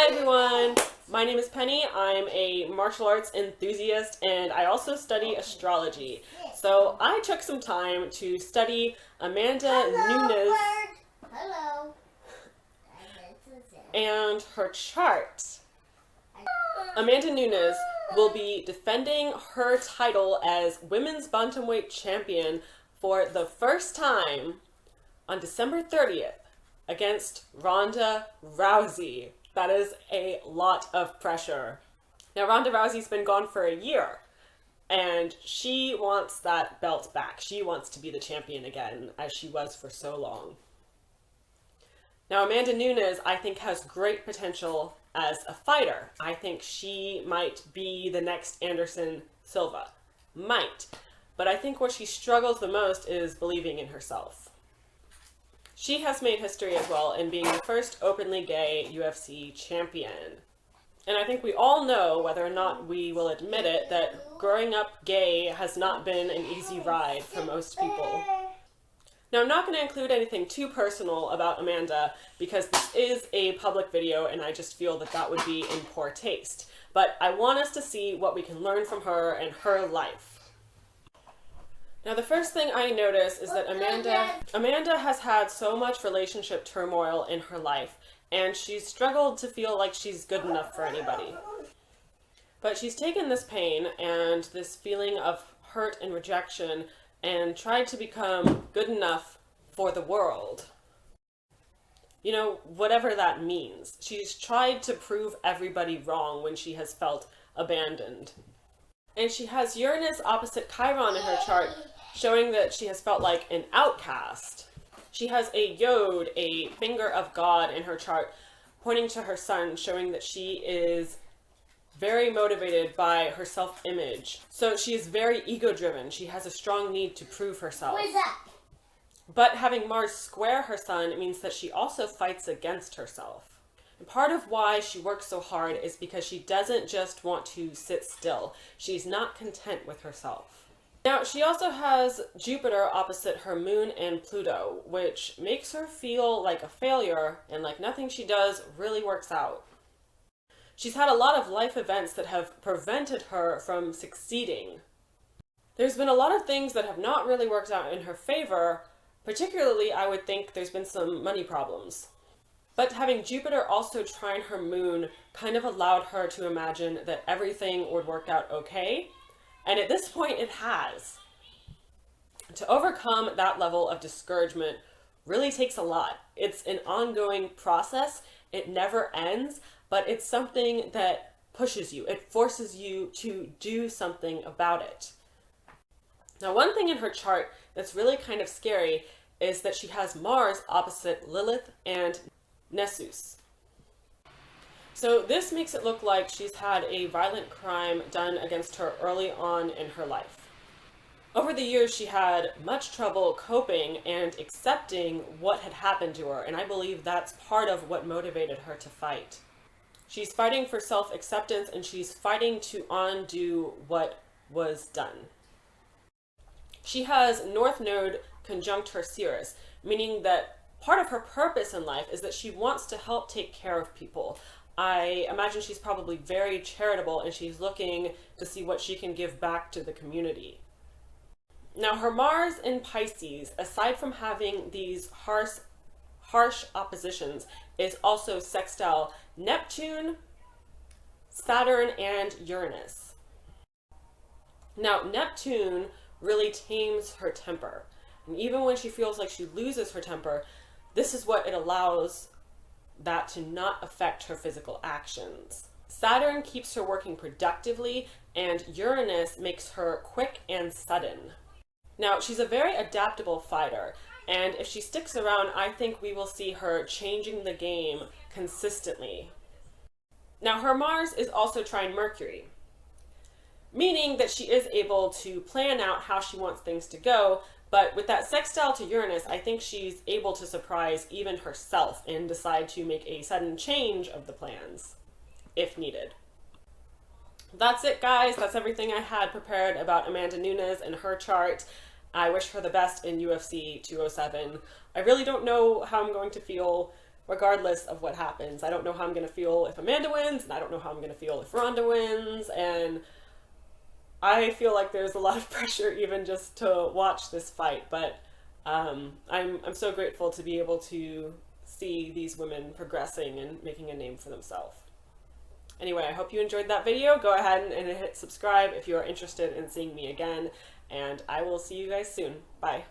Hi everyone, my name is Penny. I'm a martial arts enthusiast and I also study astrology. So I took some time to study Amanda Nunes and her chart. Amanda Nunes will be defending her title as women's bantamweight champion for the first time on December 30th against Ronda Rousey. That is a lot of pressure. Now, Ronda Rousey's been gone for a year, and she wants that belt back. She wants to be the champion again, as she was for so long. Now, Amanda Nunes, I think, has great potential as a fighter. I think she might be the next Anderson Silva. Might. But I think where she struggles the most is believing in herself. She has made history as well in being the first openly gay UFC champion. And I think we all know, whether or not we will admit it, that growing up gay has not been an easy ride for most people. Now, I'm not going to include anything too personal about Amanda because this is a public video and I just feel that that would be in poor taste. But I want us to see what we can learn from her and her life. Now, the first thing I notice is that Amanda has had so much relationship turmoil in her life, and she's struggled to feel like she's good enough for anybody. But she's taken this pain and this feeling of hurt and rejection and tried to become good enough for the world. You know, whatever that means. She's tried to prove everybody wrong when she has felt abandoned. And she has Uranus opposite Chiron in her chart, showing that she has felt like an outcast. She has a yod, a finger of God, in her chart, pointing to her sun, showing that she is very motivated by her self-image. So she is very ego-driven. She has a strong need to prove herself. What is that? But having Mars square her sun means that she also fights against herself. And part of why she works so hard is because she doesn't just want to sit still. She's not content with herself. Now, she also has Jupiter opposite her moon and Pluto, which makes her feel like a failure and like nothing she does really works out. She's had a lot of life events that have prevented her from succeeding. There's been a lot of things that have not really worked out in her favor. Particularly, I would think there's been some money problems. But having Jupiter also trine her moon kind of allowed her to imagine that everything would work out okay. And at this point, it has. To overcome that level of discouragement really takes a lot. It's an ongoing process. It never ends, but it's something that pushes you. It forces you to do something about it. Now, one thing in her chart that's really kind of scary is that she has Mars opposite Lilith and Neptune. So this makes it look like she's had a violent crime done against her early on in her life. Over the years, she had much trouble coping and accepting what had happened to her, and I believe that's part of what motivated her to fight. She's fighting for self-acceptance, and she's fighting to undo what was done. She has North Node conjunct her Sirius, meaning that part of her purpose in life is that she wants to help take care of people. I imagine she's probably very charitable and she's looking to see what she can give back to the community. Now, her Mars in Pisces, aside from having these harsh oppositions, is also sextile Neptune, Saturn, and Uranus. Now, Neptune really tames her temper. And even when she feels like she loses her temper, this is what it allows that to not affect her physical actions. Saturn keeps her working productively, and Uranus makes her quick and sudden. Now, she's a very adaptable fighter, and if she sticks around, I think we will see her changing the game consistently. Now, her Mars is also trine Mercury, meaning that she is able to plan out how she wants things to go. But with that sextile to Uranus, I think she's able to surprise even herself and decide to make a sudden change of the plans, if needed. That's it, guys. That's everything I had prepared about Amanda Nunes and her chart. I wish her the best in UFC 207. I really don't know how I'm going to feel regardless of what happens. I don't know how I'm going to feel if Amanda wins, and I don't know how I'm going to feel if Ronda wins, and I feel like there's a lot of pressure even just to watch this fight, but I'm so grateful to be able to see these women progressing and making a name for themselves. Anyway, I hope you enjoyed that video. Go ahead and hit subscribe if you are interested in seeing me again, and I will see you guys soon. Bye.